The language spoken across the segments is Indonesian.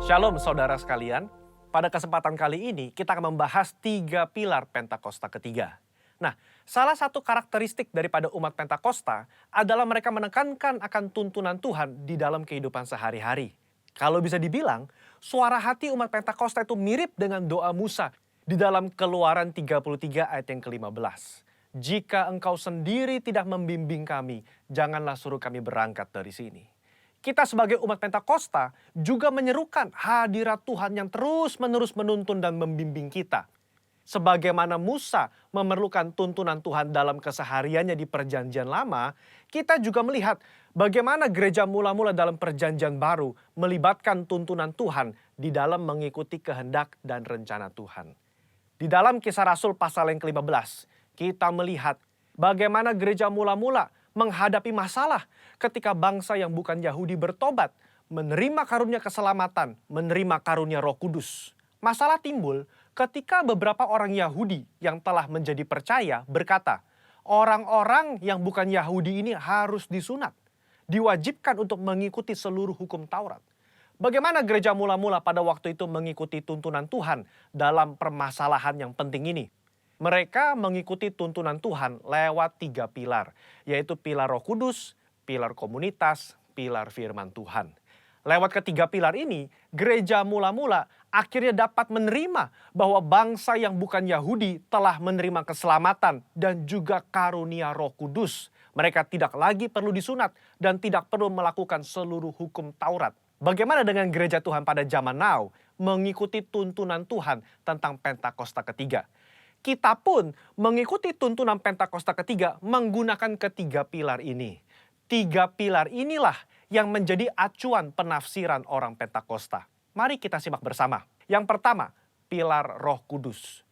Shalom saudara sekalian, pada kesempatan kali ini kita akan membahas 3 pilar Pentakosta ketiga. Nah, salah satu karakteristik daripada umat Pentakosta adalah mereka menekankan akan tuntunan Tuhan di dalam kehidupan sehari-hari. Kalau bisa dibilang, suara hati umat Pentakosta itu mirip dengan doa Musa di dalam Keluaran 33 ayat yang ke-15. Jika engkau sendiri tidak membimbing kami, janganlah suruh kami berangkat dari sini. Kita sebagai umat Pentakosta juga menyerukan hadirat Tuhan yang terus-menerus menuntun dan membimbing kita. Sebagaimana Musa memerlukan tuntunan Tuhan dalam kesehariannya di Perjanjian Lama, kita juga melihat bagaimana gereja mula-mula dalam Perjanjian Baru melibatkan tuntunan Tuhan di dalam mengikuti kehendak dan rencana Tuhan. Di dalam Kisah Rasul pasal yang ke-15, kita melihat bagaimana gereja mula-mula menghadapi masalah ketika bangsa yang bukan Yahudi bertobat, menerima karunia keselamatan, menerima karunia Roh Kudus. Masalah timbul ketika beberapa orang Yahudi yang telah menjadi percaya berkata, orang-orang yang bukan Yahudi ini harus disunat, diwajibkan untuk mengikuti seluruh hukum Taurat. Bagaimana gereja mula-mula pada waktu itu mengikuti tuntunan Tuhan dalam permasalahan yang penting ini? Mereka mengikuti tuntunan Tuhan lewat 3 pilar, yaitu pilar Roh Kudus, pilar komunitas, pilar firman Tuhan. Lewat ketiga pilar ini, gereja mula-mula akhirnya dapat menerima bahwa bangsa yang bukan Yahudi telah menerima keselamatan dan juga karunia Roh Kudus. Mereka tidak lagi perlu disunat dan tidak perlu melakukan seluruh hukum Taurat. Bagaimana dengan gereja Tuhan pada zaman now mengikuti tuntunan Tuhan tentang Pentakosta ketiga? Kita pun mengikuti tuntunan Pentakosta ketiga menggunakan ketiga pilar ini. 3 pilar inilah yang menjadi acuan penafsiran orang Pentakosta. Mari kita simak bersama. Yang pertama, pilar Roh Kudus.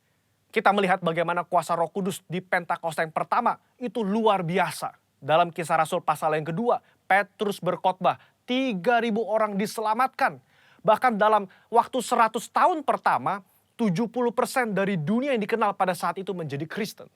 Kita melihat bagaimana kuasa Roh Kudus di Pentakosta yang pertama itu luar biasa. Dalam Kisah Rasul pasal yang kedua, Petrus berkhotbah, 3.000 orang diselamatkan. Bahkan dalam waktu 100 tahun pertama, 70% dari dunia yang dikenal pada saat itu menjadi Kristen.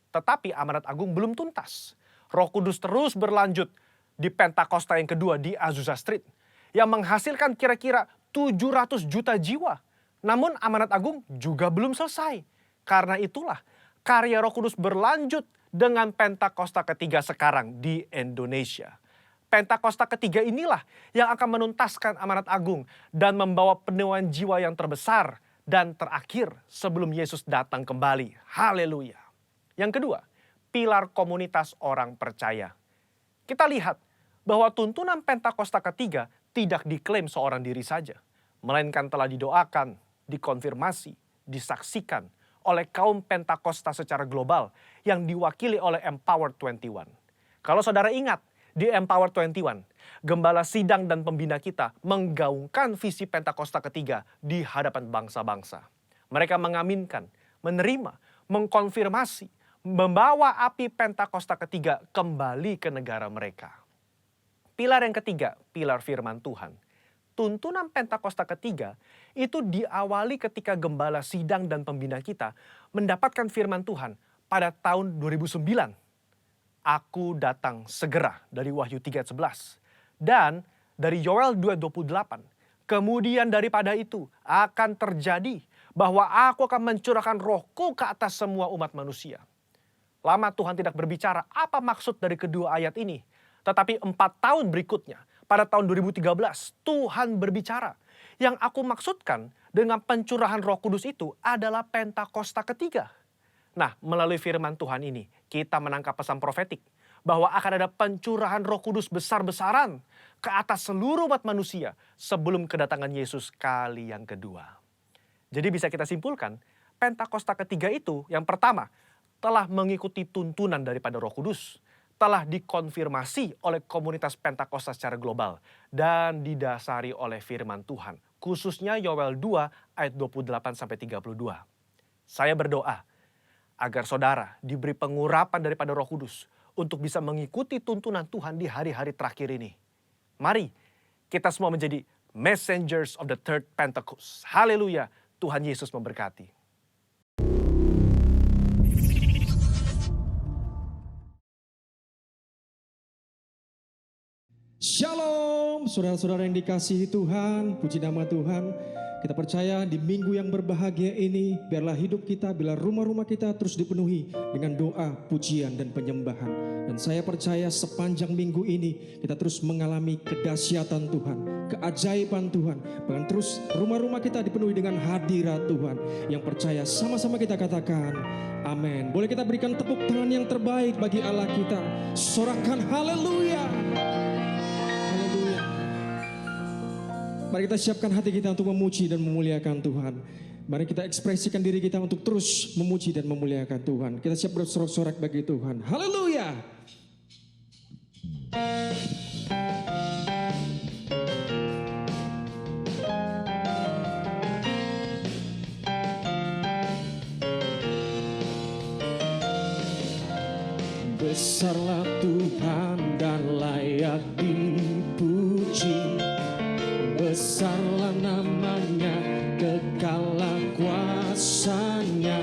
Tetapi amanat agung belum tuntas. Roh Kudus terus berlanjut di Pentakosta yang kedua di Azusa Street, yang menghasilkan kira-kira 700 juta jiwa. Namun amanat agung juga belum selesai. Karena itulah karya Roh Kudus berlanjut dengan Pentakosta ketiga sekarang di Indonesia. Pentakosta ketiga inilah yang akan menuntaskan amanat agung dan membawa penuaian jiwa yang terbesar dan terakhir sebelum Yesus datang kembali. Haleluya. Yang kedua, pilar komunitas orang percaya. Kita lihat bahwa tuntunan Pentakosta ketiga tidak diklaim seorang diri saja, melainkan telah didoakan, dikonfirmasi, disaksikan oleh kaum Pentakosta secara global yang diwakili oleh Empower 21. Kalau saudara ingat, di Empower 21, gembala sidang dan pembina kita menggaungkan visi Pentakosta ketiga di hadapan bangsa-bangsa. Mereka mengaminkan, menerima, mengkonfirmasi, membawa api Pentakosta ketiga kembali ke negara mereka. Pilar yang ketiga, pilar firman Tuhan. Tuntunan Pentakosta ketiga itu diawali ketika gembala sidang dan pembina kita mendapatkan firman Tuhan pada tahun 2009. Aku datang segera dari Wahyu 3:11 dan dari Yoel 2:28. Kemudian daripada itu akan terjadi bahwa aku akan mencurahkan rohku ke atas semua umat manusia. Lama Tuhan tidak berbicara apa maksud dari kedua ayat ini. Tetapi 4 tahun berikutnya, pada tahun 2013, Tuhan berbicara. Yang aku maksudkan dengan pencurahan Roh Kudus itu adalah Pentakosta ketiga. Nah, melalui firman Tuhan ini, kita menangkap pesan profetik bahwa akan ada pencurahan Roh Kudus besar-besaran ke atas seluruh umat manusia sebelum kedatangan Yesus kali yang kedua. Jadi bisa kita simpulkan, Pentakosta ketiga itu yang pertama telah mengikuti tuntunan daripada Roh Kudus, telah dikonfirmasi oleh komunitas Pentakosta secara global, dan didasari oleh firman Tuhan, khususnya Yoel 2 ayat 28-32. Saya berdoa agar saudara diberi pengurapan daripada Roh Kudus untuk bisa mengikuti tuntunan Tuhan di hari-hari terakhir ini. Mari kita semua menjadi messengers of the third Pentecost. Haleluya, Tuhan Yesus memberkati. Shalom, saudara-saudara yang dikasihi Tuhan, puji nama Tuhan. Kita percaya di minggu yang berbahagia ini, biarlah hidup kita, biarlah rumah-rumah kita terus dipenuhi dengan doa, pujian, dan penyembahan. Dan saya percaya sepanjang minggu ini, kita terus mengalami kedahsyatan Tuhan, keajaiban Tuhan. Bahkan terus rumah-rumah kita dipenuhi dengan hadirat Tuhan. Yang percaya sama-sama kita katakan, amin. Boleh kita berikan tepuk tangan yang terbaik bagi Allah kita. Sorakan haleluya. Mari kita siapkan hati kita untuk memuji dan memuliakan Tuhan. Mari kita ekspresikan diri kita untuk terus memuji dan memuliakan Tuhan. Kita siap bersorak-sorak bagi Tuhan. Haleluya. Besarlah Tuhan dan layak dipuji. Besarlah namanya, kekallah kuasanya.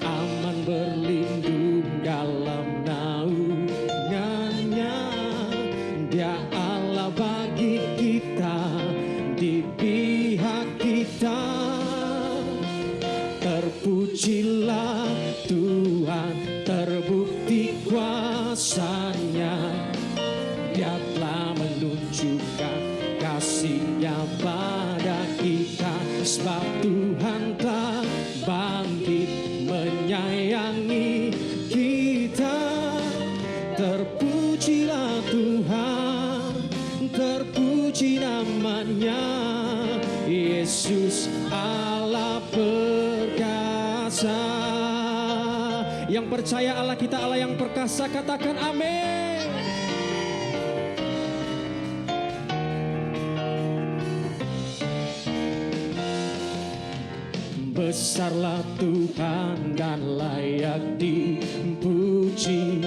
Aman berlindung dalam naungannya. Dia Allah bagi kita, di pihak kita. Terpujilah Tuhan, terbukti kuasanya. Dia telah menunjukkan kasih-Nya pada kita, sebab Tuhan telah bangkit menyayangi kita. Terpujilah Tuhan, terpuji namanya, Yesus Allah perkasa. Yang percaya Allah kita Allah yang perkasa, katakan amin. Besarlah Tuhan dan layak dipuji.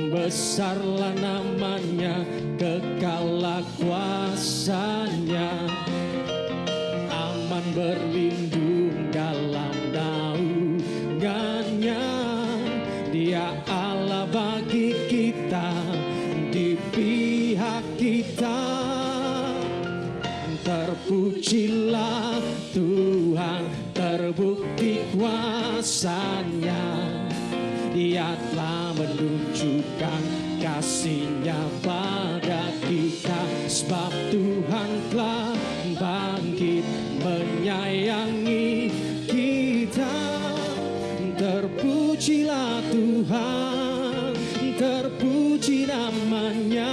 Besarlah namanya, kekallah kuasanya. Aman berlindung dalam naungannya. Dia Allah bagi kita, di pihak kita. Terpujilah Tuhan, terbukti kuasanya. Dia telah menunjukkan kasih-Nya pada kita, sebab Tuhan telah bangkit menyayangi kita. Terpujilah Tuhan, terpuji namanya,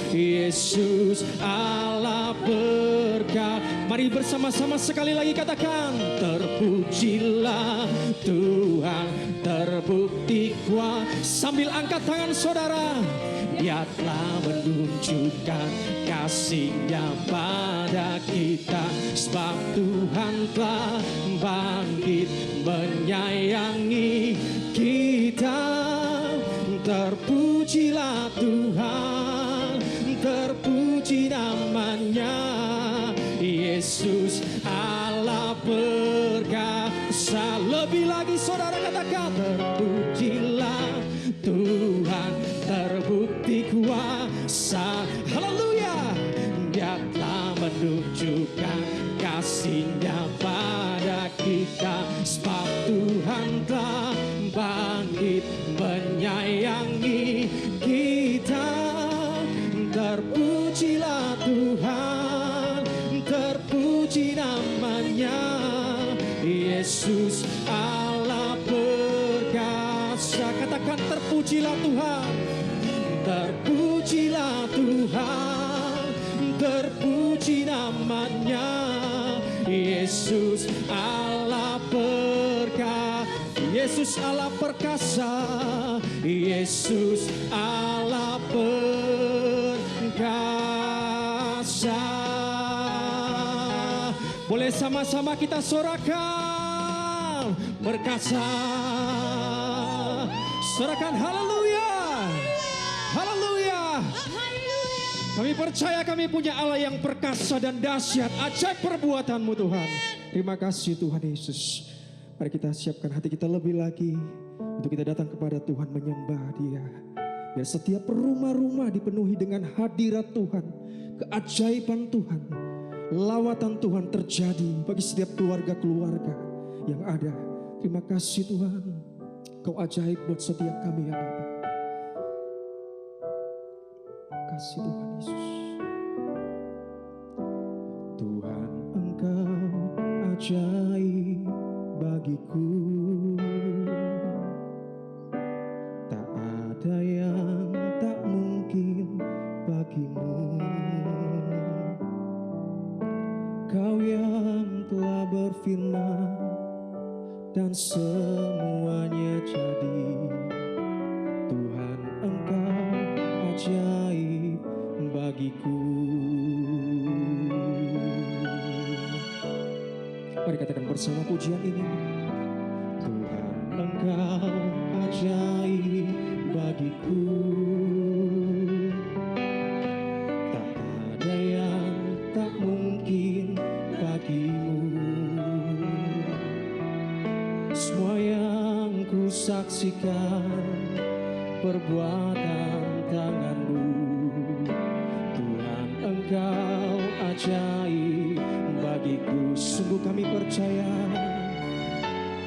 Yesus Allah berkat. Mari bersama-sama sekali lagi katakan, terpujilah Tuhan, terbukti kuat. Sambil angkat tangan saudara, Dia telah menunjukkan kasih-Nya pada kita, sebab Tuhan telah bangkit menyayangi kita. Terpujilah Tuhan, terpuji namanya, Yesus Allah perkasa. Lebih lagi saudara katakan, terpujilah Tuhan, terbukti kuasa. Haleluya. Dia telah menunjukkan kasih-Nya pada kita, sebab Tuhan telah bangkit menyayangi kita. Terpujilah Tuhan, terpuji namanya, Yesus Allah perkasa. Katakan terpujilah Tuhan, terpujilah Tuhan, terpuji namanya, Yesus Allah perkasa. Yesus Allah perkasa, Yesus Allah perkasa. Boleh sama-sama kita sorakan, perkasa. Sorakan haleluya, haleluya. Kami percaya kami punya Allah yang perkasa dan dahsyat, ajaib perbuatan-Mu Tuhan. Terima kasih Tuhan Yesus. Mari kita siapkan hati kita lebih lagi untuk kita datang kepada Tuhan, menyembah Dia. Biar setiap rumah-rumah dipenuhi dengan hadirat Tuhan, keajaiban Tuhan, lawatan Tuhan terjadi bagi setiap keluarga-keluarga yang ada. Terima kasih Tuhan, Kau ajaib buat setiap kami ya Bapa. Terima kasih Tuhan Yesus. Tuhan Engkau ajaib bagiku, tak ada yang tak mungkin bagimu. Kau yang telah berfirman dan semuanya jadi. Tuhan Engkau ajaib bagiku. Mari katakan bersama pujian ini. Tuhan Engkau ajaib bagiku, tak ada yang tak mungkin bagimu. Semua yang ku saksikan perbuatan tangan-Mu. Tuhan Engkau ajaib bagiku. Sungguh kami percaya,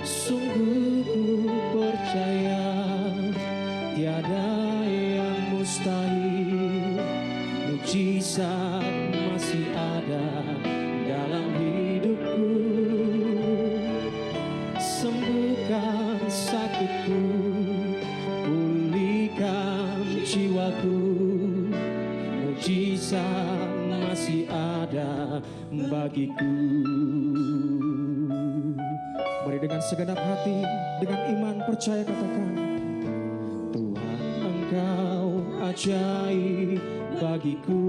sungguh ku percaya, tiada yang mustahil. Mujizat masih ada dalam hidupku. Sembuhkan sakitku, pulihkan jiwaku. Mujizat masih ada bagiku. Mari dengan segenap hati, dengan iman percaya katakan, Tuhan Engkau ajaib bagiku,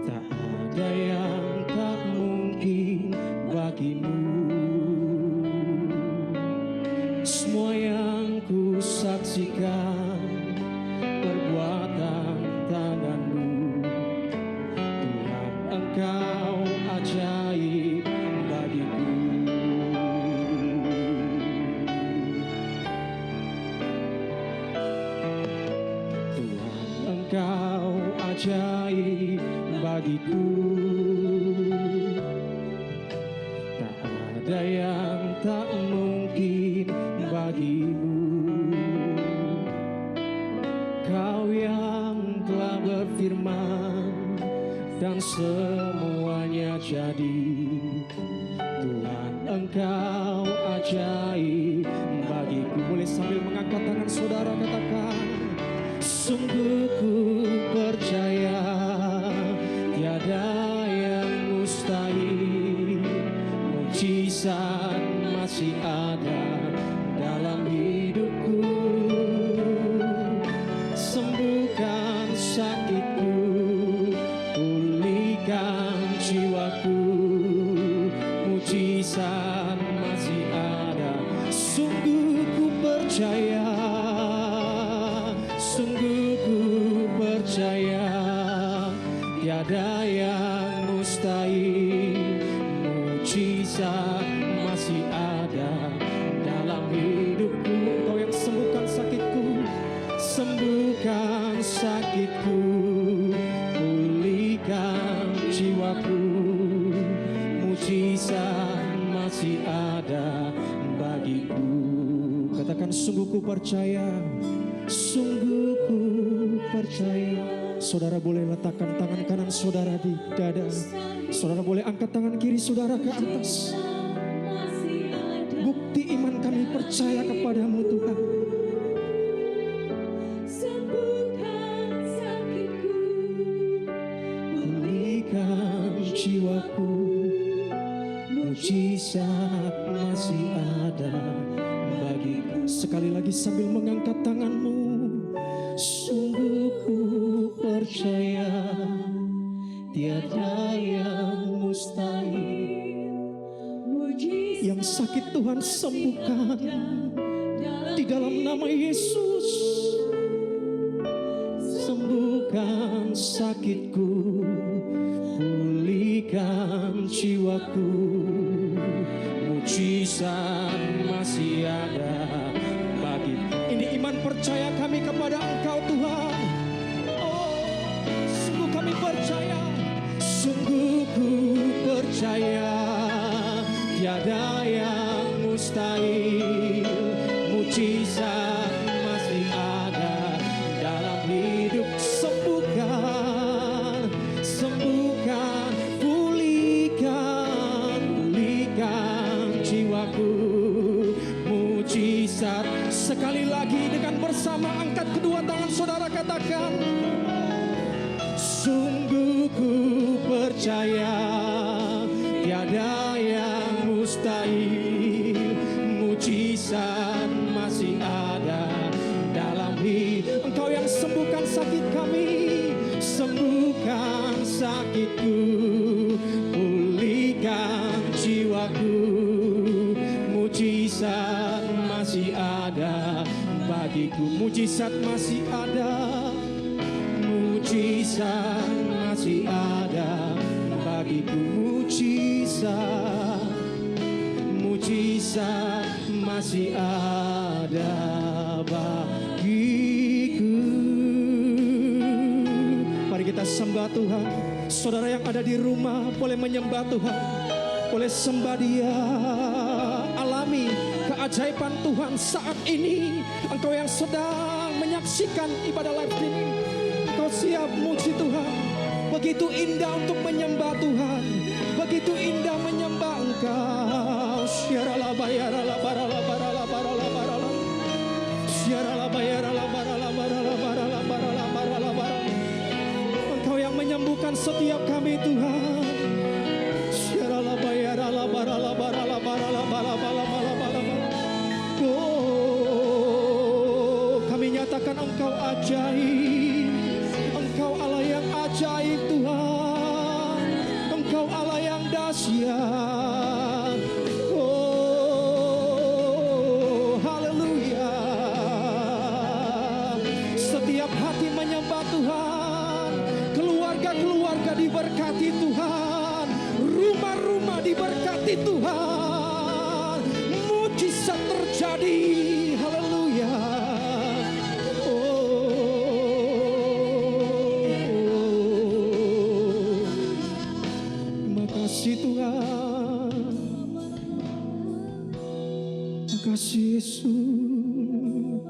tak ada yang tak mungkin bagimu. Semua yang ku saksikan perbuatan tangan-Mu. Tuhan Engkau ajaib bagiku. Tuhan Engkau ajaib bagiku, tak ada yang tak mungkin bagimu. Kau yang telah berfirman dan semuanya jadi. Tuhan Engkau ajaib bagiku. Boleh sambil mengangkat tangan saudara katakan, sungguh ku percaya, tiada yang mustahil. Mujizat masih ada dalam hidupku. Sembuhkan sakitku, pulihkan jiwaku. Mujizat masih ada. Sungguh ku percaya, sungguh ku percaya, tiada yang mustahil. Mujizat masih ada dalam hidupku. Kau yang sembuhkan sakitku, sembuhkan sakitku, pulihkan jiwaku. Mujizat masih ada bagiku. Katakan sungguh ku percaya, sungguh ku percaya. Saudara boleh letakkan tangan kanan saudara di dada. Saudara boleh angkat tangan kiri saudara ke atas. Bukti iman kami percaya kepadamu Tuhan. Pulihkan jiwaku. Mujizat masih ada bagiku. Sekali lagi sambil mengangkat tanganmu. Sungguh ku percaya, tiada yang mustahil. Yang sakit Tuhan sembuhkan di dalam nama Yesus. Sembuhkan sakitku, pulihkan jiwaku. Mujizat masih ada bagiku. Ini bersama-sama angkat kedua tangan saudara, katakan, sungguh ku percaya tiada yang mustahil, mujizat masih ada dalam hidup. Engkau yang sembuhkan sakit kami, sembuhkan sakitku, pulihkan jiwaku, mujizat masih ada bagiku, mujizat masih ada, mujizat masih ada bagiku, mujizat, mujizat masih ada bagiku. Mari kita sembah Tuhan. Saudara yang ada di rumah boleh menyembah Tuhan, boleh sembah Dia. Alami keajaiban Tuhan saat ini. Engkau yang sedang menyaksikan ibadah live streaming, engkau siap muji Tuhan. Begitu indah untuk menyembah Tuhan, begitu indah menyembah Engkau. Syarala bayarala barala barala barala barala, syarala bayarala barala barala barala barala barala barala. Engkau yang menyembuhkan setiap kami Tuhan. Syarala bayarala barala barala barala barala barala barala. Oh, kami nyatakan Engkau ajaib. Engkau Allah yang ajaib Tuhan. Engkau Allah yang dahsyat. Oh, haleluya. Setiap hati menyembah Tuhan. Keluarga-keluarga diberkati Tuhan. Rumah-rumah diberkati Tuhan. Mujizat terjadi. Haleluya. Makasih Tuhan, makasih Yesus.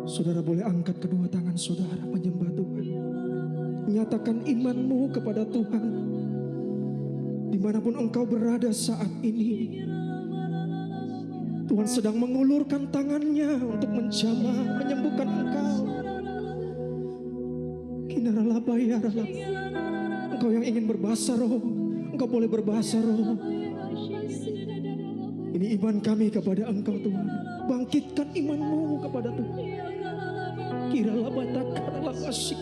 Saudara boleh angkat kedua tangan saudara menyembah Tuhan. Nyatakan imanmu kepada Tuhan. Dimanapun engkau berada saat ini, Tuhan sedang mengulurkan tangannya untuk menjamah, menyembuhkan engkau. Kinaralabayarala. Engkau yang ingin berbahasa roh, engkau boleh berbahasa roh. Ini iman kami kepada Engkau Tuhan. Bangkitkan imanmu kepada Tuhan. Kiralabatakaralasik.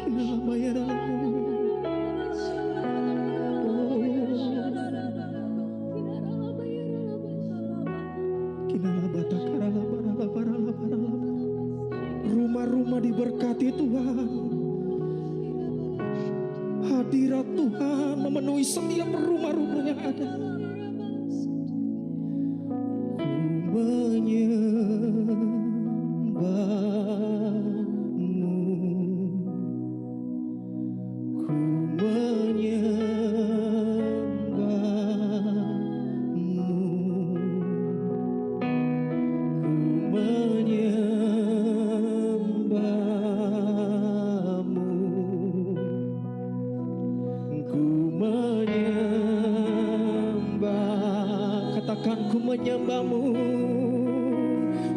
Kinalabayarala. Rumah-rumah diberkati Tuhan. Hadirat Tuhan memenuhi setiap rumah-rumah yang ada. Ku menyembahmu, ku katakan ku menyembahmu,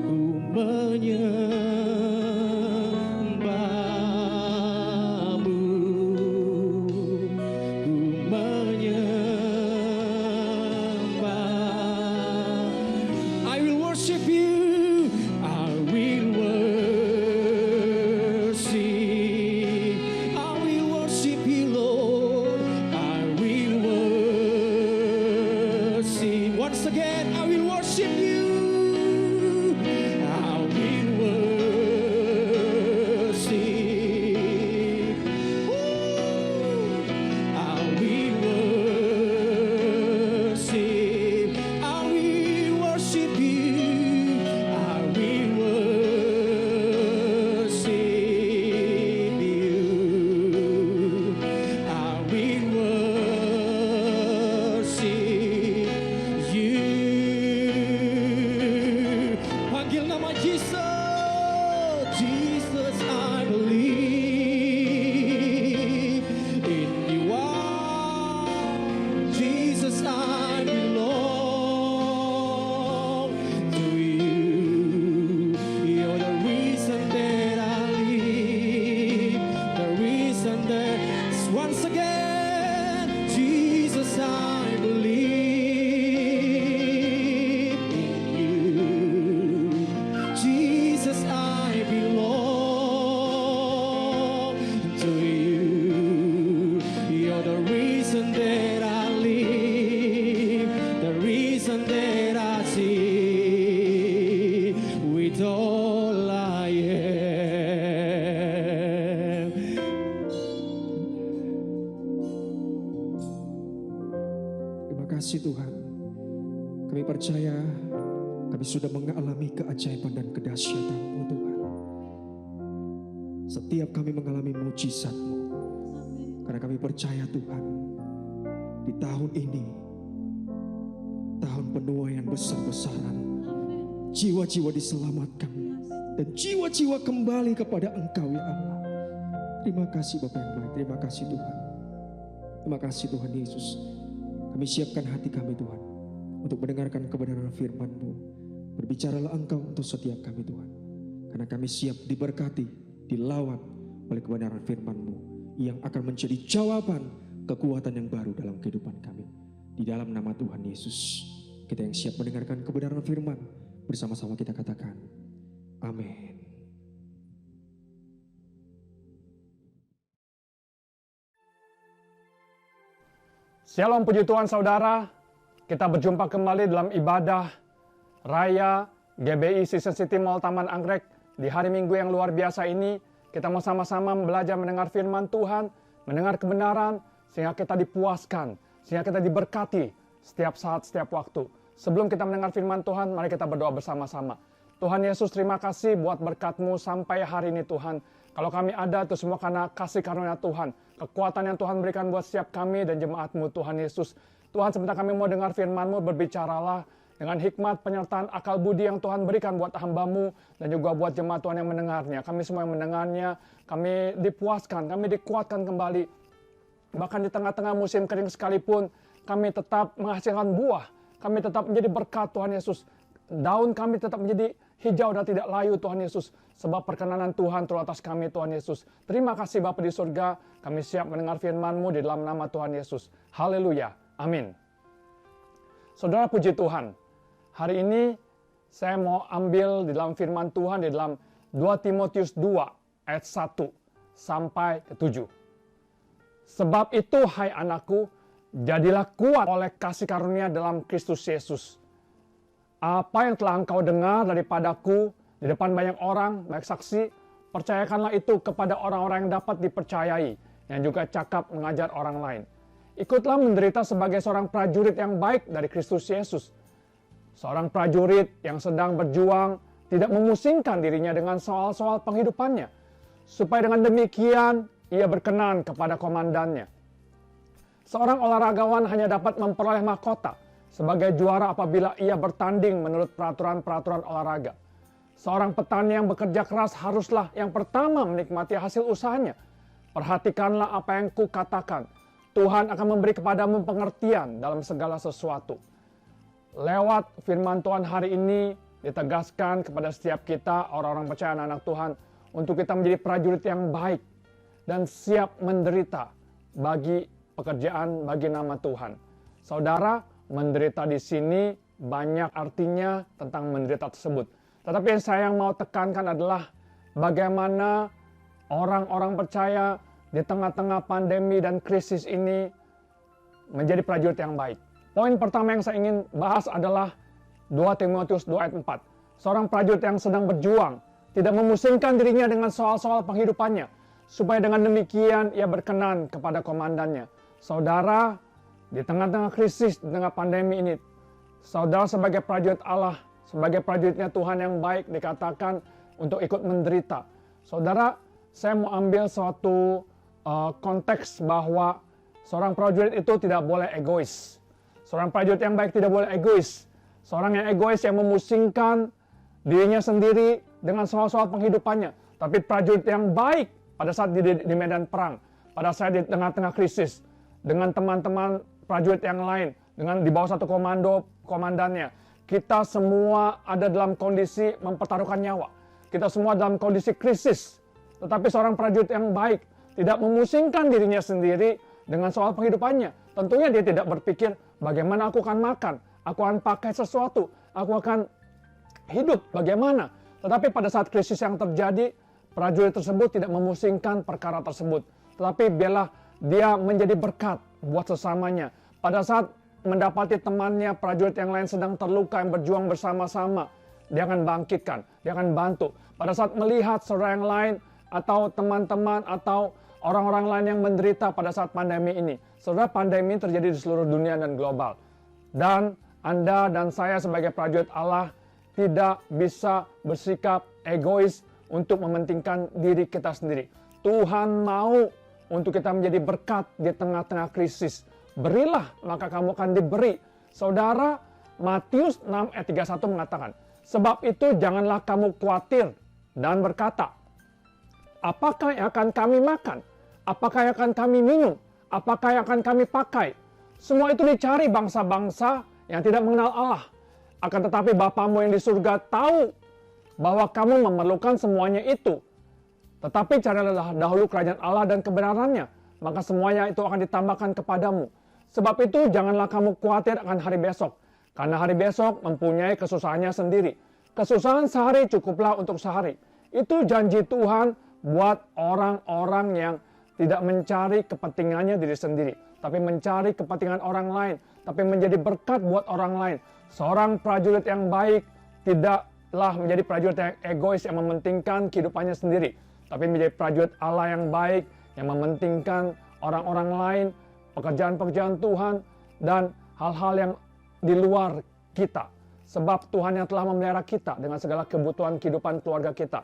ku menyembahmu, ku menyembah. I will worship you, I will worship, I will worship you Lord, I will worship. Once again, I will worship you, I will worship. kasih Tuhan. Kami percaya kami sudah mengalami keajaiban dan kedahsyatan-Mu Tuhan. Setiap kami mengalami mujizat-Mu. Karena kami percaya Tuhan, di tahun ini, tahun penuaian besar-besaran, jiwa-jiwa diselamatkan, dan jiwa-jiwa kembali kepada Engkau ya Allah. Terima kasih Bapa yang baik, terima kasih Tuhan. Terima kasih Tuhan Yesus. Kami siapkan hati kami Tuhan, untuk mendengarkan kebenaran firman-Mu. Berbicaralah Engkau untuk setiap kami Tuhan. Karena kami siap diberkati, dilawan oleh kebenaran firman-Mu, yang akan menjadi jawaban kekuatan yang baru dalam kehidupan kami. Di dalam nama Tuhan Yesus, kita yang siap mendengarkan kebenaran firman, bersama-sama kita katakan, amin. Shalom puji Tuhan saudara, kita berjumpa kembali dalam ibadah Raya GBI Season City Mall Taman Anggrek. Di hari Minggu yang luar biasa ini, kita mau sama-sama belajar mendengar firman Tuhan, mendengar kebenaran, sehingga kita dipuaskan, sehingga kita diberkati setiap saat, setiap waktu. Sebelum kita mendengar firman Tuhan, mari kita berdoa bersama-sama. Tuhan Yesus, terima kasih buat berkat-Mu sampai hari ini Tuhan. Kalau kami ada itu semua karena kasih karunia Tuhan. Kekuatan yang Tuhan berikan buat setiap kami dan jemaat-Mu Tuhan Yesus. Tuhan, sebentar kami mau dengar firman-Mu, berbicaralah dengan hikmat, penyertaan, akal budi yang Tuhan berikan buat hamba-Mu dan juga buat jemaat Tuhan yang mendengarnya. Kami semua yang mendengarnya, kami dipuaskan, kami dikuatkan kembali. Bahkan di tengah-tengah musim kering sekalipun, kami tetap menghasilkan buah. Kami tetap menjadi berkat Tuhan Yesus. Daun kami tetap menjadi hijau dan tidak layu Tuhan Yesus. Sebab perkenanan Tuhan turun atas kami Tuhan Yesus. Terima kasih Bapa di surga, kami siap mendengar firman-Mu di dalam nama Tuhan Yesus. Haleluya, amin. Saudara puji Tuhan. Hari ini saya mau ambil di dalam firman Tuhan di dalam 2 Timotius 2 ayat 1 sampai ke 7. Sebab itu hai anakku, jadilah kuat oleh kasih karunia dalam Kristus Yesus. Apa yang telah engkau dengar daripadaku di depan banyak orang, baik saksi, percayakanlah itu kepada orang-orang yang dapat dipercayai, yang juga cakap mengajar orang lain. Ikutlah menderita sebagai seorang prajurit yang baik dari Kristus Yesus. Seorang prajurit yang sedang berjuang tidak memusingkan dirinya dengan soal-soal penghidupannya, supaya dengan demikian ia berkenan kepada komandannya. Seorang olahragawan hanya dapat memperoleh mahkota sebagai juara apabila ia bertanding menurut peraturan-peraturan olahraga. Seorang petani yang bekerja keras haruslah yang pertama menikmati hasil usahanya. Perhatikanlah apa yang kukatakan. Tuhan akan memberi kepadamu pengertian dalam segala sesuatu. Lewat firman Tuhan hari ini ditegaskan kepada setiap kita, orang-orang percaya anak-anak Tuhan, untuk kita menjadi prajurit yang baik dan siap menderita bagi pekerjaan, bagi nama Tuhan. Saudara, menderita di sini banyak artinya tentang menderita tersebut. Tetapi yang saya mau tekankan adalah bagaimana orang-orang percaya di tengah-tengah pandemi dan krisis ini menjadi prajurit yang baik. Poin pertama yang saya ingin bahas adalah 2 Timotius 2 ayat 4. Seorang prajurit yang sedang berjuang, tidak memusingkan dirinya dengan soal-soal penghidupannya, supaya dengan demikian ia berkenan kepada komandannya. Saudara, di tengah-tengah krisis, di tengah pandemi ini, saudara sebagai prajurit Allah, sebagai prajuritnya Tuhan yang baik, dikatakan untuk ikut menderita. Saudara, saya mau ambil suatu konteks bahwa seorang prajurit itu tidak boleh egois. Seorang prajurit yang baik tidak boleh egois. Seorang yang egois yang memusingkan dirinya sendiri dengan soal-soal penghidupannya. Tapi prajurit yang baik pada saat di medan perang, pada saat di tengah-tengah krisis, dengan teman-teman prajurit yang lain, dengan di bawah satu komando komandannya, kita semua ada dalam kondisi mempertaruhkan nyawa. Kita semua dalam kondisi krisis. Tetapi seorang prajurit yang baik tidak memusingkan dirinya sendiri dengan soal penghidupannya. Tentunya dia tidak berpikir bagaimana aku akan makan, aku akan pakai sesuatu, aku akan hidup bagaimana. Tetapi pada saat krisis yang terjadi, prajurit tersebut tidak memusingkan perkara tersebut. Tetapi biarlah dia menjadi berkat buat sesamanya. Pada saat mendapati temannya, prajurit yang lain sedang terluka, yang berjuang bersama-sama, dia akan bangkitkan, dia akan bantu. Pada saat melihat saudara yang lain, atau teman-teman, atau orang-orang lain yang menderita pada saat pandemi ini. Saudara, pandemi terjadi di seluruh dunia dan global. Dan Anda dan saya sebagai prajurit Allah tidak bisa bersikap egois untuk mementingkan diri kita sendiri. Tuhan mau untuk kita menjadi berkat di tengah-tengah krisis. Berilah, maka kamu akan diberi. Saudara, Matius 6 ayat 31 mengatakan, sebab itu janganlah kamu khawatir dan berkata, apakah yang akan kami makan? Apakah yang akan kami minum? Apakah yang akan kami pakai? Semua itu dicari bangsa-bangsa yang tidak mengenal Allah. Akan tetapi Bapamu yang di surga tahu bahwa kamu memerlukan semuanya itu. Tetapi carilah dahulu kerajaan Allah dan kebenarannya, maka semuanya itu akan ditambahkan kepadamu. Sebab itu janganlah kamu khawatir akan hari besok, karena hari besok mempunyai kesusahannya sendiri. Kesusahan sehari cukuplah untuk sehari. Itu janji Tuhan buat orang-orang yang tidak mencari kepentingannya diri sendiri, tapi mencari kepentingan orang lain, tapi menjadi berkat buat orang lain. Seorang prajurit yang baik tidaklah menjadi prajurit yang egois yang mementingkan kehidupannya sendiri, tapi menjadi prajurit Allah yang baik, yang mementingkan orang-orang lain, pekerjaan-pekerjaan Tuhan, dan hal-hal yang di luar kita. Sebab Tuhan yang telah memelihara kita dengan segala kebutuhan kehidupan keluarga kita.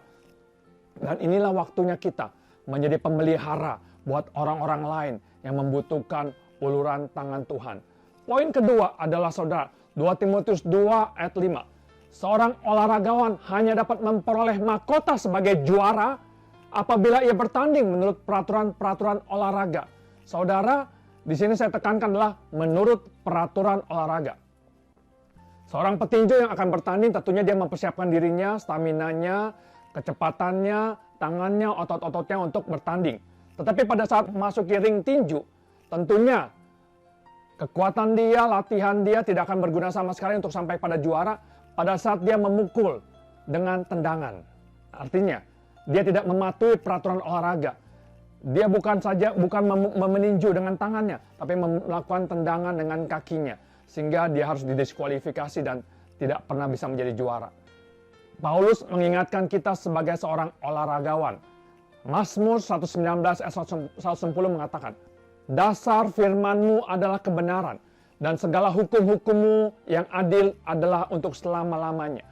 Dan inilah waktunya kita menjadi pemelihara buat orang-orang lain yang membutuhkan uluran tangan Tuhan. Poin kedua adalah saudara, 2 Timotius 2 ayat 5. Seorang olahragawan hanya dapat memperoleh mahkota sebagai juara apabila ia bertanding menurut peraturan-peraturan olahraga. Saudara, di sini saya tekankan adalah menurut peraturan olahraga. Seorang petinju yang akan bertanding tentunya dia mempersiapkan dirinya, staminanya, kecepatannya, tangannya, otot-ototnya untuk bertanding. Tetapi pada saat memasuki ring tinju, tentunya kekuatan dia, latihan dia tidak akan berguna sama sekali untuk sampai pada juara pada saat dia memukul dengan tendangan. Artinya, dia tidak mematuhi peraturan olahraga. Dia bukan meninju dengan tangannya, tapi melakukan tendangan dengan kakinya. Sehingga dia harus didiskualifikasi dan tidak pernah bisa menjadi juara. Paulus mengingatkan kita sebagai seorang olahragawan. Mazmur 119 ayat 110 mengatakan, dasar firman-Mu adalah kebenaran, dan segala hukum-hukum-Mu yang adil adalah untuk selama-lamanya.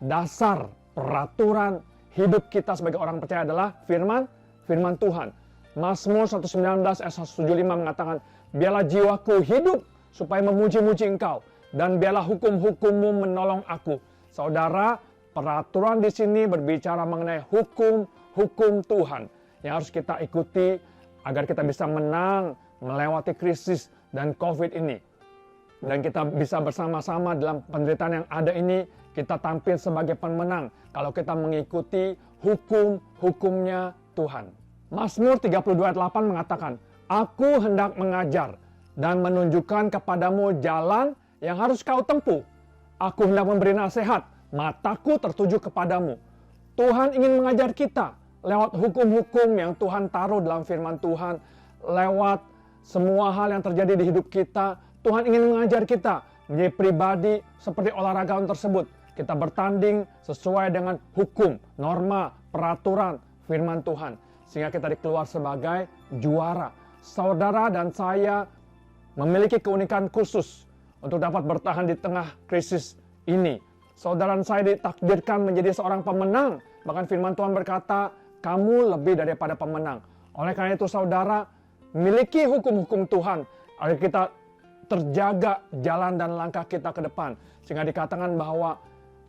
Dasar peraturan hidup kita sebagai orang percaya adalah firman Tuhan. Mazmur 119 ayat 175 mengatakan, biarlah jiwaku hidup supaya memuji-muji Engkau, dan biarlah hukum-hukum-Mu menolong aku. Saudara, peraturan di sini berbicara mengenai hukum Tuhan yang harus kita ikuti agar kita bisa menang melewati krisis dan COVID ini. Dan kita bisa bersama-sama dalam penderitaan yang ada ini, kita tampil sebagai pemenang kalau kita mengikuti hukum-hukumnya Tuhan. Mazmur 32 ayat 8 mengatakan, aku hendak mengajar dan menunjukkan kepadamu jalan yang harus kau tempuh. Aku hendak memberi nasihat, mataku tertuju kepadamu. Tuhan ingin mengajar kita lewat hukum-hukum yang Tuhan taruh dalam firman Tuhan, lewat semua hal yang terjadi di hidup kita. Tuhan ingin mengajar kita menjadi pribadi seperti olahragawan tersebut. Kita bertanding sesuai dengan hukum, norma, peraturan firman Tuhan. Sehingga kita dikeluar sebagai juara. Saudara dan saya memiliki keunikan khusus untuk dapat bertahan di tengah krisis ini. Saudara dan saya ditakdirkan menjadi seorang pemenang. Bahkan firman Tuhan berkata, kamu lebih daripada pemenang. Oleh karena itu saudara, miliki hukum-hukum Tuhan agar kita terjaga jalan dan langkah kita ke depan. Sehingga dikatakan bahwa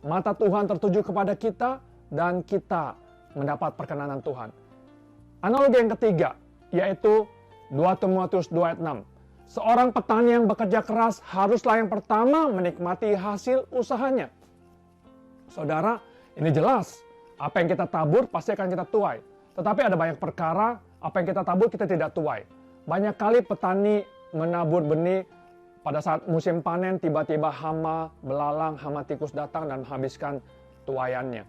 mata Tuhan tertuju kepada kita dan kita mendapat perkenanan Tuhan. Analogi yang ketiga, yaitu 2 Timotius 2 ayat 6. Seorang petani yang bekerja keras haruslah yang pertama menikmati hasil usahanya. Saudara, ini jelas. Apa yang kita tabur pasti akan kita tuai. Tetapi ada banyak perkara, apa yang kita tabur kita tidak tuai. Banyak kali petani menabur benih, pada saat musim panen tiba-tiba hama, belalang, hama tikus datang dan menghabiskan tuaiannya.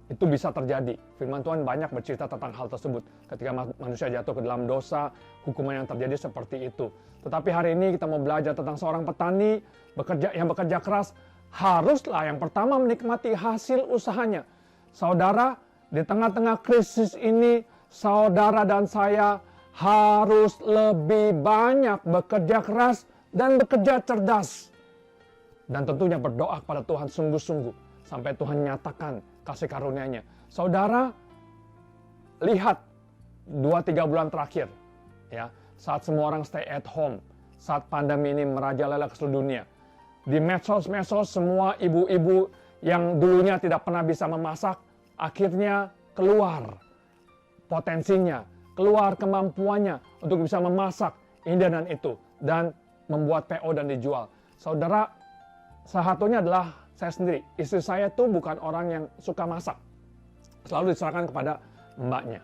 Itu bisa terjadi. Firman Tuhan banyak bercerita tentang hal tersebut. Ketika manusia jatuh ke dalam dosa, hukuman yang terjadi seperti itu. Tetapi hari ini kita mau belajar tentang seorang petani yang bekerja keras, haruslah yang pertama menikmati hasil usahanya. Saudara, di tengah-tengah krisis ini, saudara dan saya harus lebih banyak bekerja keras dan bekerja cerdas. dan tentunya berdoa kepada Tuhan sungguh-sungguh sampai Tuhan nyatakan kasih karunia-Nya. Saudara, lihat 2-3 bulan terakhir, ya, saat semua orang stay at home, saat pandemi ini merajalela ke seluruh dunia. Di medsos-medsos semua ibu-ibu yang dulunya tidak pernah bisa memasak, akhirnya keluar potensinya, keluar kemampuannya untuk bisa memasak ini dan itu, dan membuat PO dan dijual. Saudara, salah satunya adalah saya sendiri. Istri saya tuh bukan orang yang suka masak. Selalu diserahkan kepada mbaknya.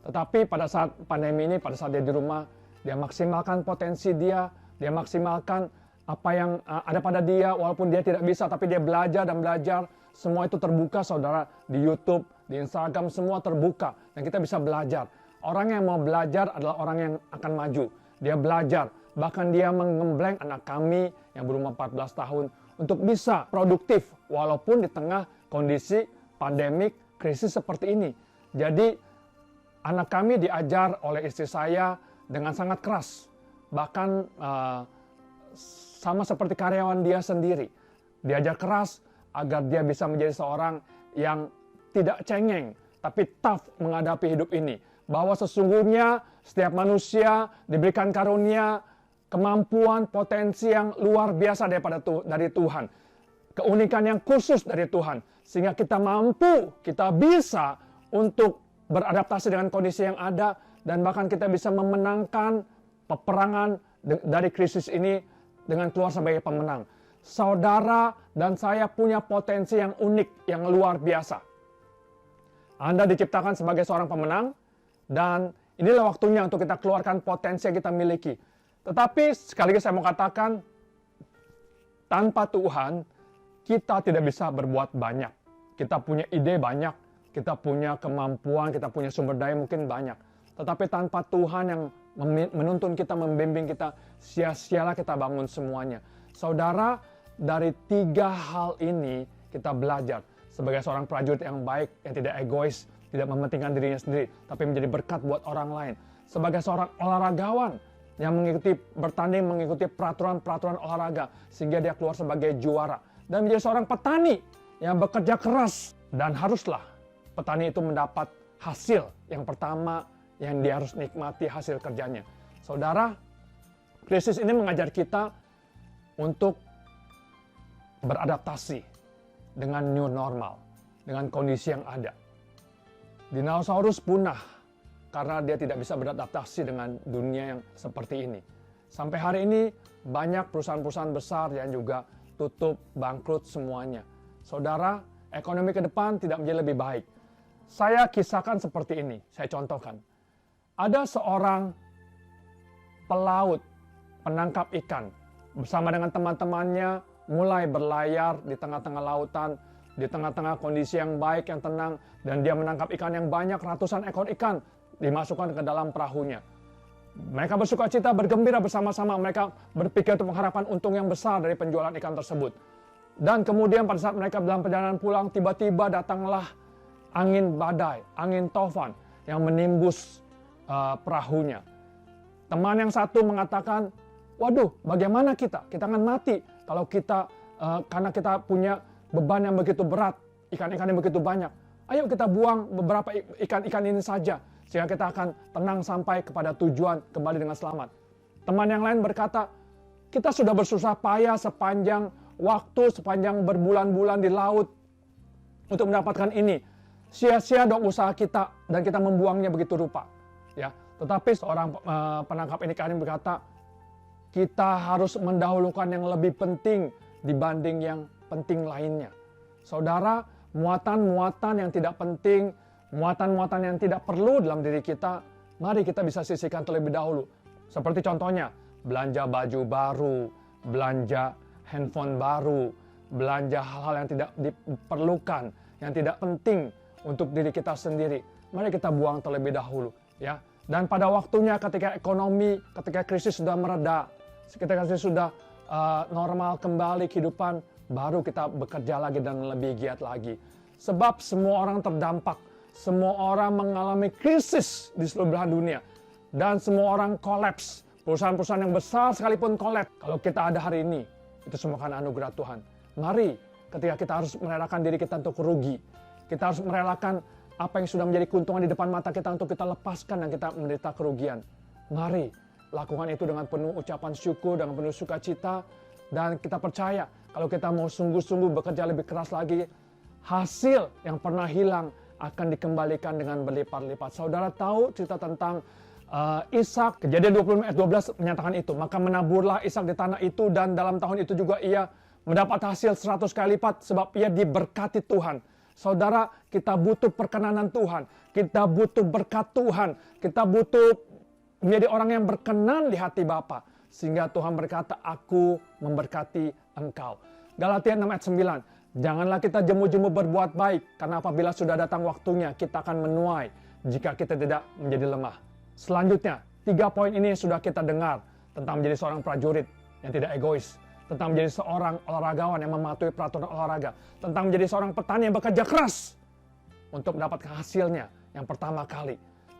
Tetapi pada saat pandemi ini, pada saat dia di rumah, dia maksimalkan potensi dia maksimalkan apa yang ada pada dia, walaupun dia tidak bisa, tapi dia belajar dan belajar. Semua itu terbuka, saudara, di YouTube, di Instagram, semua terbuka. Dan kita bisa belajar. Orang yang mau belajar adalah orang yang akan maju. Dia belajar. Bahkan dia mengembleng anak kami yang berumur 14 tahun untuk bisa produktif walaupun di tengah kondisi pandemik, krisis seperti ini. Jadi anak kami diajar oleh istri saya dengan sangat keras. Bahkan sama seperti karyawan dia sendiri. Diajar keras agar dia bisa menjadi seorang yang tidak cengeng, tapi tough menghadapi hidup ini. Bahwa sesungguhnya setiap manusia diberikan karunia, kemampuan, potensi yang luar biasa dari Tuhan. Keunikan yang khusus dari Tuhan. Sehingga kita mampu, kita bisa untuk beradaptasi dengan kondisi yang ada. Dan bahkan kita bisa memenangkan peperangan dari krisis ini dengan keluar sebagai pemenang. Saudara dan saya punya potensi yang unik, yang luar biasa. Anda diciptakan sebagai seorang pemenang. Dan inilah waktunya untuk kita keluarkan potensi yang kita miliki. Tetapi sekali lagi saya mau katakan, tanpa Tuhan, kita tidak bisa berbuat banyak. Kita punya ide banyak, kita punya kemampuan, kita punya sumber daya mungkin banyak. Tetapi tanpa Tuhan yang menuntun kita, membimbing kita, sia-sialah kita bangun semuanya. Saudara, dari 3 hal ini kita belajar sebagai seorang prajurit yang baik, yang tidak egois, tidak mementingkan dirinya sendiri, tapi menjadi berkat buat orang lain. Sebagai seorang olahragawan, yang bertanding mengikuti peraturan-peraturan olahraga sehingga dia keluar sebagai juara, dan menjadi seorang petani yang bekerja keras, dan haruslah petani itu mendapat hasil yang pertama yang dia harus nikmati hasil kerjanya. Saudara, krisis ini mengajar kita untuk beradaptasi dengan new normal, dengan kondisi yang ada. Dinosaurus punah karena dia tidak bisa beradaptasi dengan dunia yang seperti ini. Sampai hari ini banyak perusahaan-perusahaan besar yang juga tutup, bangkrut semuanya. Saudara, ekonomi ke depan tidak menjadi lebih baik. Saya kisahkan seperti ini, saya contohkan. Ada seorang pelaut, penangkap ikan, bersama dengan teman-temannya mulai berlayar di tengah-tengah lautan, di tengah-tengah kondisi yang baik, yang tenang, dan dia menangkap ikan yang banyak, ratusan ekor ikan, dimasukkan ke dalam perahunya. Mereka bersuka cita, bergembira bersama-sama. Mereka berpikir untuk mengharapkan untung yang besar dari penjualan ikan tersebut. Dan kemudian pada saat mereka dalam perjalanan pulang, tiba-tiba datanglah angin badai, angin tofan yang menimbus perahunya. Teman yang satu mengatakan, waduh, bagaimana kita? Kita akan mati kalau kita, karena kita punya beban yang begitu berat, ikan-ikan yang begitu banyak. Ayo kita buang beberapa ikan-ikan ini saja, sehingga kita akan tenang sampai kepada tujuan kembali dengan selamat. Teman yang lain berkata, kita sudah bersusah payah sepanjang waktu, sepanjang berbulan-bulan di laut untuk mendapatkan ini. Sia-sia dong usaha kita dan kita membuangnya begitu rupa. Ya, tetapi seorang penangkap ikan ini berkata, kita harus mendahulukan yang lebih penting dibanding yang penting lainnya. Saudara, muatan-muatan yang tidak penting, muatan-muatan yang tidak perlu dalam diri kita, mari kita bisa sisihkan terlebih dahulu. Seperti contohnya, belanja baju baru, belanja handphone baru, belanja hal-hal yang tidak diperlukan, yang tidak penting untuk diri kita sendiri. Mari kita buang terlebih dahulu, ya. Dan pada waktunya ketika ekonomi, ketika krisis sudah mereda, ketika krisis sudah normal kembali kehidupan, baru kita bekerja lagi dan lebih giat lagi. Sebab semua orang terdampak, semua orang mengalami krisis di seluruh belahan dunia. Dan semua orang kolaps. Perusahaan-perusahaan yang besar sekalipun kolaps. Kalau kita ada hari ini, itu semua karena anugerah Tuhan. Mari ketika kita harus merelakan diri kita untuk rugi, kita harus merelakan apa yang sudah menjadi keuntungan di depan mata kita untuk kita lepaskan dan kita menderita kerugian. Mari lakukan itu dengan penuh ucapan syukur, dengan penuh sukacita, dan kita percaya kalau kita mau sungguh-sungguh bekerja lebih keras lagi, hasil yang pernah hilang akan dikembalikan dengan berlipat-lipat. Saudara tahu cerita tentang Ishak, Kejadian 25 ayat 12 menyatakan itu. Maka menaburlah Ishak di tanah itu, dan dalam tahun itu juga ia mendapat hasil 100 kali lipat sebab ia diberkati Tuhan. Saudara, kita butuh perkenanan Tuhan, kita butuh berkat Tuhan, kita butuh menjadi orang yang berkenan di hati Bapa, sehingga Tuhan berkata, aku memberkati engkau. Galatia 6 ayat 9, janganlah kita jemu-jemu berbuat baik, karena apabila sudah datang waktunya, kita akan menuai jika kita tidak menjadi lemah. Selanjutnya, 3 poin ini sudah kita dengar tentang menjadi seorang prajurit yang tidak egois, tentang menjadi seorang olahragawan yang mematuhi peraturan olahraga, tentang menjadi seorang petani yang bekerja keras untuk mendapatkan hasilnya yang pertama kali.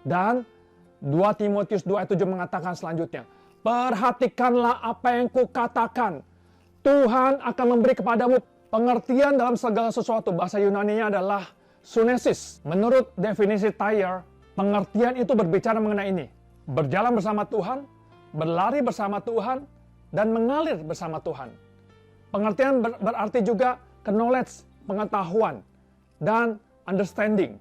Dan 2 Timotius 2 ayat 7 mengatakan selanjutnya, perhatikanlah apa yang kukatakan. Tuhan akan memberi kepadamu pengertian dalam segala sesuatu. Bahasa Yunaninya adalah sunesis. Menurut definisi Thayer, pengertian itu berbicara mengenai ini. Berjalan bersama Tuhan, berlari bersama Tuhan, dan mengalir bersama Tuhan. Pengertian berarti juga knowledge, pengetahuan, dan understanding.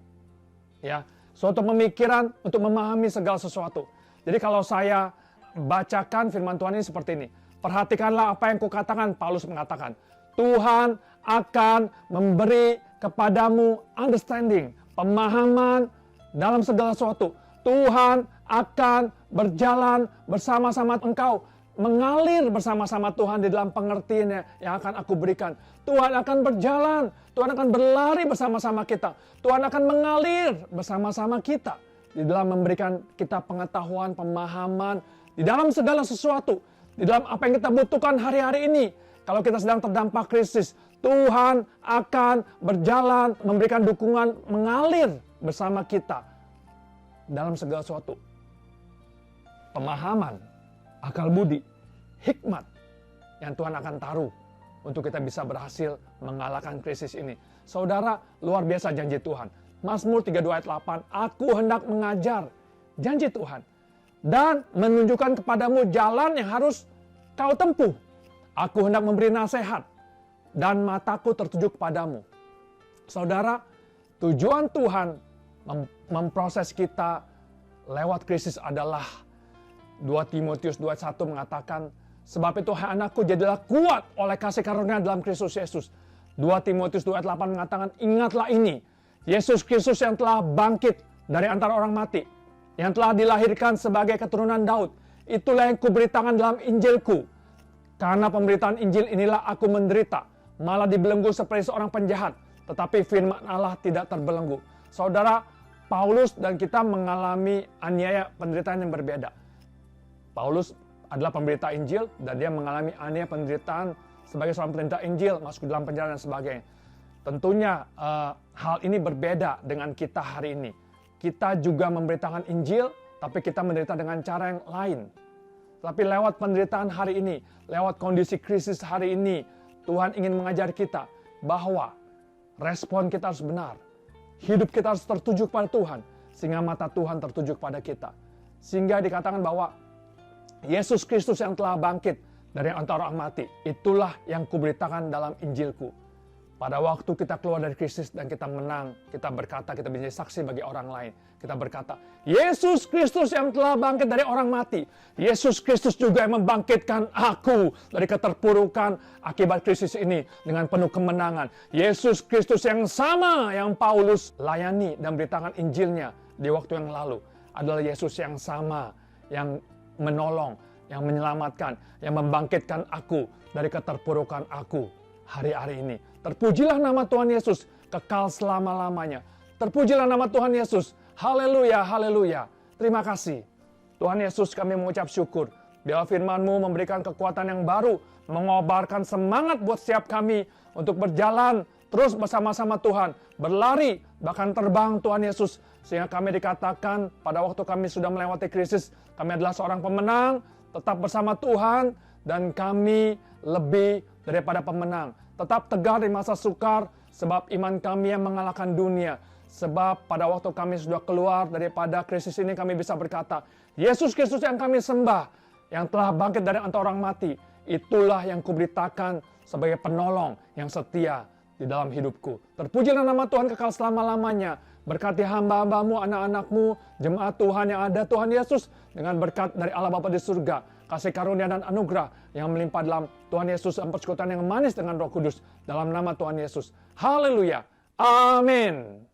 Ya, suatu pemikiran untuk memahami segala sesuatu. Jadi kalau saya bacakan firman Tuhan ini seperti ini. Perhatikanlah apa yang kukatakan, Paulus mengatakan. Tuhan akan memberi kepadamu understanding, pemahaman dalam segala sesuatu. Tuhan akan berjalan bersama-sama engkau, mengalir bersama-sama Tuhan di dalam pengertiannya yang akan aku berikan. Tuhan akan berjalan, Tuhan akan berlari bersama-sama kita. Tuhan akan mengalir bersama-sama kita di dalam memberikan kita pengetahuan, pemahaman di dalam segala sesuatu, di dalam apa yang kita butuhkan hari-hari ini. Kalau kita sedang terdampak krisis, Tuhan akan berjalan, memberikan dukungan, mengalir bersama kita dalam segala sesuatu. Pemahaman, akal budi, hikmat yang Tuhan akan taruh untuk kita bisa berhasil mengalahkan krisis ini. Saudara, luar biasa janji Tuhan. Mazmur 32 ayat 8, aku hendak mengajar janji Tuhan dan menunjukkan kepadamu jalan yang harus kau tempuh. Aku hendak memberi nasihat dan mataku tertuju kepadamu. Saudara, tujuan Tuhan memproses kita lewat krisis adalah 2 Timotius 2:1 mengatakan, sebab itu hai anakku jadilah kuat oleh kasih karunia dalam Kristus Yesus. 2 Timotius 2:8 mengatakan, ingatlah ini, Yesus Kristus yang telah bangkit dari antara orang mati, yang telah dilahirkan sebagai keturunan Daud, itulah yang kuberitakan dalam Injilku. Karena pemberitaan Injil inilah aku menderita, malah dibelenggu seperti seorang penjahat, tetapi firman Allah tidak terbelenggu. Saudara, Paulus dan kita mengalami aniaya penderitaan yang berbeda. Paulus adalah pemberita Injil dan dia mengalami aniaya penderitaan sebagai seorang pemberita Injil, masuk dalam penjara dan sebagainya. Tentunya hal ini berbeda dengan kita hari ini. Kita juga memberitakan Injil, tapi kita menderita dengan cara yang lain. Tapi lewat penderitaan hari ini, lewat kondisi krisis hari ini, Tuhan ingin mengajar kita bahwa respon kita harus benar. Hidup kita harus tertuju kepada Tuhan, sehingga mata Tuhan tertuju kepada kita. Sehingga dikatakan bahwa Yesus Kristus yang telah bangkit dari antara orang mati, itulah yang kuberitakan dalam Injilku. Pada waktu kita keluar dari krisis dan kita menang, kita berkata, kita menjadi saksi bagi orang lain. Kita berkata, Yesus Kristus yang telah bangkit dari orang mati. Yesus Kristus juga yang membangkitkan aku dari keterpurukan akibat krisis ini dengan penuh kemenangan. Yesus Kristus yang sama yang Paulus layani dan beritakan Injilnya di waktu yang lalu adalah Yesus yang sama yang menolong, yang menyelamatkan, yang membangkitkan aku dari keterpurukan aku hari-hari ini. Terpujilah nama Tuhan Yesus kekal selama-lamanya. Terpujilah nama Tuhan Yesus. Haleluya, haleluya. Terima kasih. Tuhan Yesus, kami mengucap syukur. Biarlah firman-Mu memberikan kekuatan yang baru, mengobarkan semangat buat setiap kami untuk berjalan terus bersama-sama Tuhan, berlari, bahkan terbang Tuhan Yesus. Sehingga kami dikatakan pada waktu kami sudah melewati krisis, kami adalah seorang pemenang, tetap bersama Tuhan, dan kami lebih daripada pemenang. tetap tegar di masa sukar, sebab iman kami yang mengalahkan dunia. Sebab pada waktu kami sudah keluar daripada krisis ini, kami bisa berkata, Yesus Kristus yang kami sembah, yang telah bangkit dari antara orang mati, itulah yang kuberitakan sebagai penolong yang setia di dalam hidupku. Terpujilah nama Tuhan kekal selama-lamanya. Berkati hamba-hambamu, anak-anakmu, jemaat Tuhan yang ada, Tuhan Yesus, dengan berkat dari Allah Bapa di surga, kasih karunia dan anugerah yang melimpah dalam Tuhan Yesus, dan persekutuan yang manis dengan Roh Kudus, dalam nama Tuhan Yesus. Haleluya. Amin.